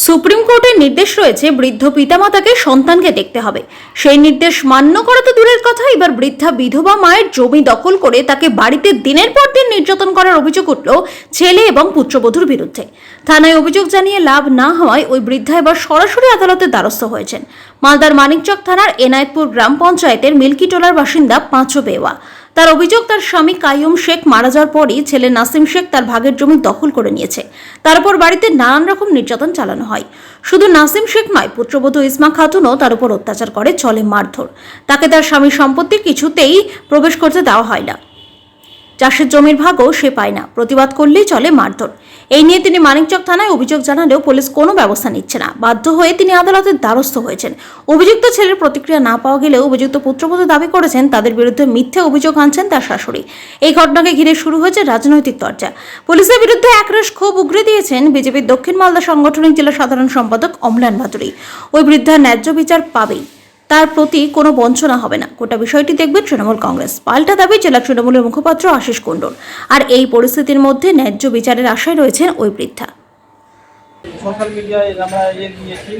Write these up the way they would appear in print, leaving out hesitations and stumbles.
Supreme কোর্টের নির্দেশ রয়েছে বৃদ্ধ পিতামাতাকে সন্তানকে দেখতে হবে। সেই নির্দেশ মান্য করা তো দূরের কথা, এবার বৃদ্ধা বিধবা মায়ের জমি দখল করে তাকে বাড়িতে দিনের পর দিন নির্যাতন করার অভিযোগ উঠল ছেলে এবং পুত্রবধূর বিরুদ্ধে। থানায় অভিযোগ জানিয়ে লাভ না হওয়ায় ওই বৃদ্ধা এবার সরাসরি আদালতের দ্বারস্থ হয়েছেন। মালদার মানিকচক থানার এনায়েতপুর গ্রাম পঞ্চায়েতের মিল্কিটোলার বাসিন্দা পাঁচু বেওয়া। তার অভিযোগ, তার স্বামী কাইয়ুম শেখ মারা যাওয়ার পরই ছেলে নাসিম শেখ তার ভাগের জমি দখল করে নিয়েছে। তারপর বাড়িতে নানান রকম নির্যাতন চালানো হয়। শুধু নাসিম শেখ নয়, পুত্রবধূ ইসমা খাতুনও তার উপর অত্যাচার করে, চলে মারধর। তাকে তার স্বামীর সম্পত্তির কিছুতেই প্রবেশ করতে দেওয়া হয় না। চাষের জমির ভাগও সে পায় না, প্রতিবাদ করলেই চলে মারধর। এই নিয়ে তিনি মানিকচক থানায় অভিযোগ জানালেও পুলিশ কোনো ব্যবস্থা নিচ্ছে না। বাধ্য হয়ে তিনি আদালতের দ্বারস্থ হয়েছেন। অভিযুক্ত ছেলের প্রতিক্রিয়া না পাওয়া গেলেও অভিযুক্ত পুত্রবধূ দাবি করেছেন তাদের বিরুদ্ধে মিথ্যে অভিযোগ আনছেন তার শাশুড়ি। এই ঘটনাকে ঘিরে শুরু হয়েছে রাজনৈতিক চর্চা। পুলিশের বিরুদ্ধে একরাশ ক্ষোভ উগরে দিয়েছেন বিজেপির দক্ষিণ মালদা সাংগঠনিক জেলা সাধারণ সম্পাদক অম্লান ভাদুরী। ওই বৃদ্ধা ন্যায্য বিচার পাবেই, তার প্রতি কোনো বঞ্চনা হবে না। গোটা বিষয়টি দেখবে তৃণমূল কংগ্রেস। পাল্টা দাবি জেলা তৃণমূলের মুখপাত্র আশিস কুণ্ডুর। আর এই পরিস্থিতির মধ্যে ন্যায্য বিচারের আশায় রয়েছেন ওই বৃদ্ধা। সোশ্যাল মিডিয়ায় আমরা দিয়েছি,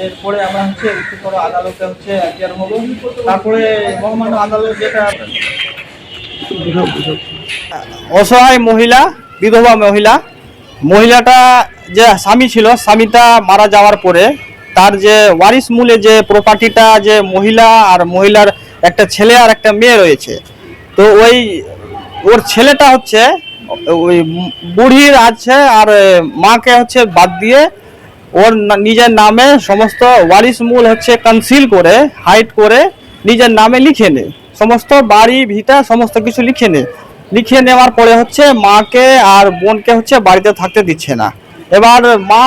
এরপরে আমরা উচ্চতর আদালতে এফআইআর হবো। তারপরে মহামান্য আদালত যেটা অসহায় মহিলা, বিধবা মহিলাটা যে স্বামী ছিল, স্বামীটা মারা যাওয়ার পরে তার যে ওয়ারিশ মূলে যে প্রপার্টিটা, যে মহিলা আর মহিলার একটা ছেলে আর একটা মেয়ে রয়েছে, তো ওর ছেলেটা ওই বুড়ির আছে আর মাকে বাদ দিয়ে ওর নিজের নামে সমস্ত ওয়ারিশ মূল কনসিল করে, হাইড করে নিজের নামে লিখে নেয়। সমস্ত বাড়ি ভিটা সমস্ত কিছু লিখে নেওয়ার পরে মাকে আর বোনকে বাড়িতে থাকতে দিচ্ছে না। এবার মা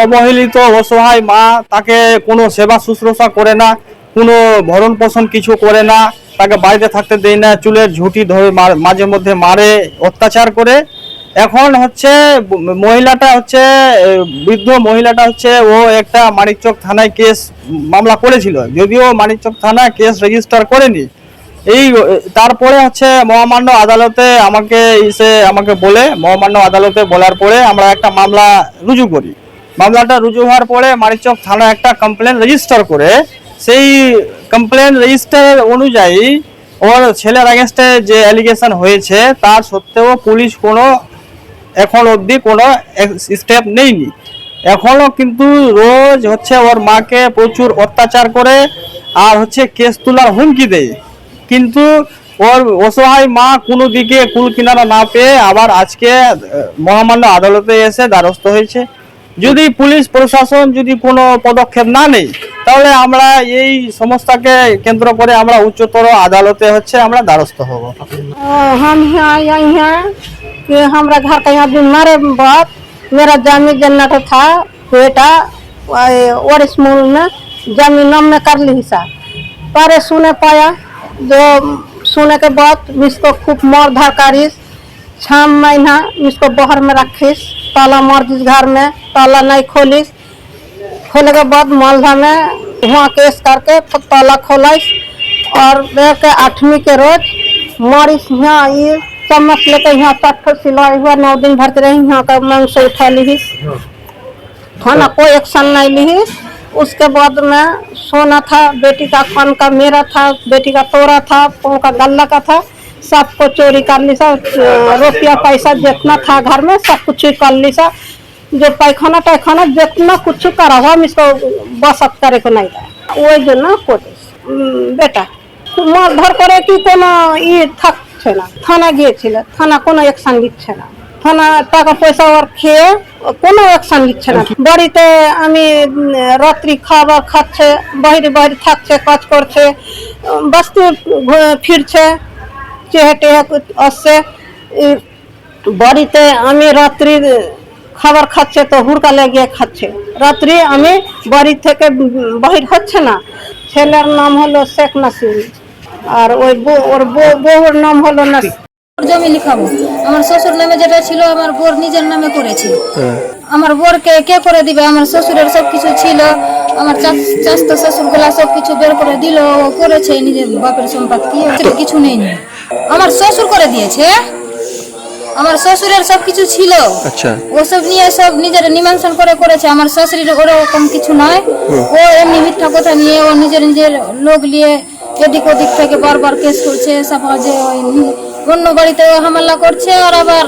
অবহেলিত, অসহায় মা, তাকে কোনো সেবা শুশ্রূষা করে না, কোনো ভরণ পোষণ কিছু করে না, তাকে বাড়িতে থাকতে দেয় না, চুলের ঝুঁটি ধরে মাঝে মধ্যে মারে, অত্যাচার করে। এখন মহিলাটা বৃদ্ধ মহিলাটা ও একটা মানিকচক থানায় কেস মামলা করেছিল, যদিও মানিকচক থানায় কেস রেজিস্টার করেনি। তারপরে মহামান্য আদালতে আমাকে বলে, মহামান্য আদালতে বলার পরে আমরা একটা মামলা রুজু করি। মামলাটা রুজু হওয়ার পরে মানিকচক থানা একটা কমপ্লেন রেজিস্টার করে, সেই কমপ্লেন রেজিস্টার অনুযায়ী ওর ছেলের আগেনস্টে যে অ্যালিগেশন হয়েছে তার সত্ত্বেও পুলিশ এখন অবধি কোনো স্টেপ নেয়নি। এখনো কিন্তু রোজ ওর মাকে প্রচুর অত্যাচার করে আর কেস তোলার হুমকি দেয়। কিন্তু ওর অসহায় মা কোনো দিকে কুল কিনারা না পেয়ে আবার আজকে মহামান্য আদালতে এসে দ্বারস্থ হয়েছে। যদি পুলিশ প্রশাসন যদি কোনো পদক্ষেপ না নেয়, তাহলে আমরা এই সমস্যাকে কেন্দ্র করে আমরা উচ্চতর আদালতে আমরা দ্বারস্থ হব। हम यहाँ कि हमारा घर का यहाँ बीमार बहुत, मेरा जमीन जन्नत था, बेटा वारिस मूल में जमीन में कर ली हिस्सा पर सुने पाया। जो सुने के बाद इसको खूब मार धार करिस, 6 महीना इसको बाहर में रखिस, ताला मार जिस घर में, ताला नहीं खोलिस। खोले के बाद मालदा में वहाँ केस करके ताला खोलिस और के 8वीं के रोज मारिस। यहाँ ये चम्मच लेके यहाँ तट सिलाई हुआ, 9 दिन भरते रही, यहाँ का मांग से उठा ली थाना, कोई एक्शन नहीं ली। उसके बाद में सोना था, बेटी का कान का मेरा था, बेटी का तोड़ा था, पाँव का गल्ला का था, सबको चोरी कर ली सा। रुपया पैसा जितना था घर में सब कुछ कर ली सा। जो पैखाना टैखाना जितना कुछ करा हुआ, हम इसको बसत करे को नहीं था। वही जो ना बेटा मारधर करे कि कोनो इ থাকছে না। থানা গিয়েছিল, থানা কোনো অ্যাকশন নিচ্ছে না। থানা টাকা পয়সা ওর খেয়ে কোনো অ্যাকশন নিচ্ছে না। বাড়িতে আমি রাত্রি খাবার খাচ্ছে, বাইরে থাকছে, কাজ করছে, বস্তি ফিরছে, চেহাটে আসছে। বাড়িতে আমি রাত্রি খাবার খাচ্ছে তো হুড়কা লেগে খাচ্ছে। রাত্রি আমি বাড়ি থেকে বাহির হচ্ছে না। ছেলের নাম হলো শেখ নাসিম আর ওর বউর নাম হলো নাসিম। জমি লিখাবো, আমার শ্বশুর নামে যেটা ছিল আমার বোর নিজের নামে করেছে। আমার বোরকে কে করে দিবে? আমার শ্বশুরের সবকিছু ছিল, আমার চাচা শ্বশুর গুলা সবকিছু বের করে দিল, ও করেছে নিজের বাপের সম্পত্তি, কিছু নেই। আমার শ্বশুর করে দিয়েছে আমার শ্বশুরের সবকিছু ছিল, আচ্ছা ওসব নিয়ে সব নিজের নিমন্ত্রণ করে করেছে। আমার শাশুড়ির ওরকম কিছু নয়, ও এমনি মিথ্যা কথা নিয়ে ও নিজের নিজের লোক নিয়ে এদিক ওদিক থেকে বারবার কেস করছে, সমাজে ওই অন্য বাড়িতে ও হামলা করছে, আর আবার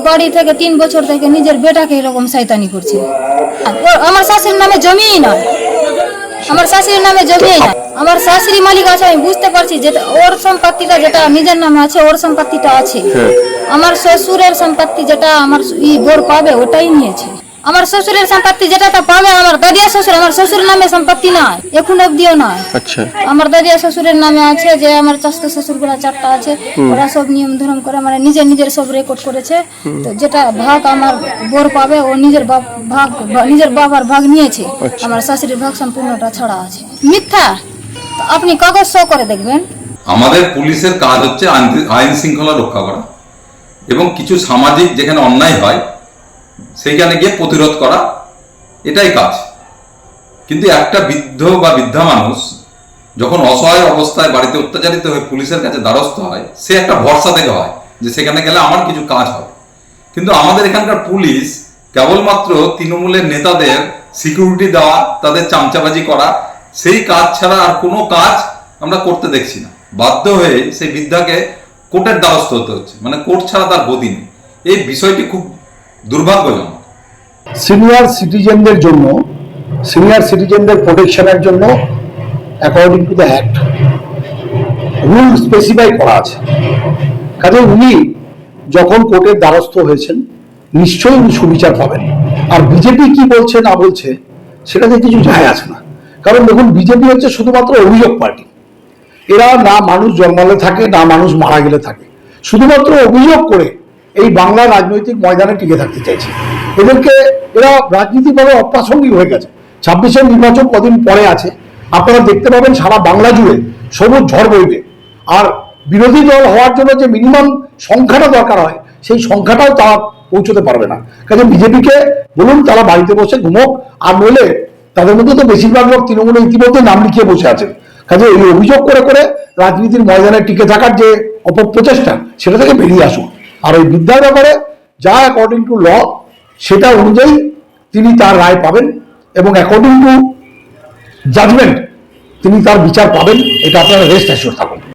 বাড়ি থেকে 3 বছর থেকে নিজের বেটাকে এরকম শয়তানি করছে। আমার শাশুড়ির নামে জমিই নয়, আমার শাশুড়ির নামে জমিই নয়। আমার শাশুড়ি মালিক আছে, আমি বুঝতে পারছি যেটা ওর সম্পত্তিটা যেটা নিজের নামে আছে, ওর সম্পত্তিটা আছে। আমার শ্বশুরের সম্পত্তি যেটা আমার বোর পাবে ওটাই নিয়েছে। আমার শ্বশুরের সম্পত্তি যেটা পাবে আমার দাদিয়া শ্বশুর, আমার শ্বশুরের নামে সম্পত্তি নয়, এখন অব্দিও নয়। আচ্ছা আমার দাদিয়া শ্বশুরের নামে আছে, যে আমার চাচতো শ্বশুর গুলা 4টা আছে, ওরা সব নিয়ম ধর্ম করে মানে নিজের নিজের সব রেকর্ড করেছে। তো যেটা ভাগ আমার বোর পাবে ও নিজের ভাগ নিজের বাবার ভাগ নিয়েছে, আমার শাশুড়ির ভাগ সম্পূর্ণটা ছাড়া আছে। মিথ্যা, তো আপনি কাগজ শো করে দেখবেন। আমাদের পুলিশের কাজ হচ্ছে আইন শৃঙ্খলা রক্ষা করা এবং কিছু সামাজিক যেখানে অন্যায় হয় সেইখানে গিয়ে প্রতিরোধ করা, এটাই কাজ। কিন্তু একটা বৃদ্ধ বা বৃদ্ধা মানুষ যখন অসহায় অবস্থায় বাড়িতে অত্যাচারিত হয়ে পুলিশের কাছে দ্বারস্থ হয়, সে একটা ভরসা থেকে হয় যে সেখানে গেলে আমার কিছু কাজ হবে। কিন্তু আমাদের এখানকার পুলিশ কেবলমাত্র তৃণমূলের নেতাদের সিকিউরিটি দেওয়া, তাদের চামচাবাজি করা, সেই কাজ ছাড়া আর কোনো কাজ আমরা করতে দেখছি না। বাধ্য হয়ে সেই বৃদ্ধাকে কোর্টের দ্বারস্থ হতে হচ্ছে, মানে কোর্ট ছাড়া তার গতি নেই। এই বিষয়টি খুব দুর্ভাগ্যজনক। সিনিয়র সিটিজেনদের জন্য, সিনিয়র সিটিজেনদের প্রোটেকশনের জন্য according to the act rule specify করা আছে। কাজে উনি যখন কোর্টের দ্বারস্থ হয়েছেন নিশ্চয়ই উনি সুবিচার পাবেন। আর বিজেপি কি বলছে না বলছে সেটাতে কিছু যায় আসে না, কারণ দেখুন বিজেপি হচ্ছে শুধুমাত্র অভিযোগ পার্টি। এরা না মানুষ জন্মালে থাকে না মানুষ মারা গেলে থাকে, শুধুমাত্র অভিযোগ করে এই বাংলার রাজনৈতিক ময়দানে টিকে থাকতে চাইছে। এদেরকে এরা রাজনীতিভাবে অপ্রাসঙ্গিক হয়ে গেছে। 26-এর নির্বাচন কদিন পরে আছে, আপনারা দেখতে পাবেন সারা বাংলা জুড়ে সবুজ ঝড় বইবে। আর বিরোধী দল হওয়ার জন্য যে মিনিমাম সংখ্যাটা দরকার হয় সেই সংখ্যাটাও তারা পৌঁছতে পারবে না। কাজে বিজেপিকে বলুন তারা বাড়িতে বসে ঘুমোক, আর নইলে তাদের মধ্যে তো বেশিরভাগ লোক তৃণমূলে ইতিমধ্যে নাম লিখিয়ে বসে আছেন। কাজে এই অভিযোগ করে করে রাজনীতির ময়দানে টিকে থাকার যে অপপ্রচেষ্টা সেটা থেকে বেরিয়ে আসুন। আর ওই বিদ্যার ব্যাপারে যা অ্যাকর্ডিং টু ল সেটা অনুযায়ী তিনি তার রায় পাবেন এবং অ্যাকর্ডিং টু জাজমেন্ট তিনি তার বিচার পাবেন, এটা আপনারা রেস্ট অ্যাসিওর থাকুন।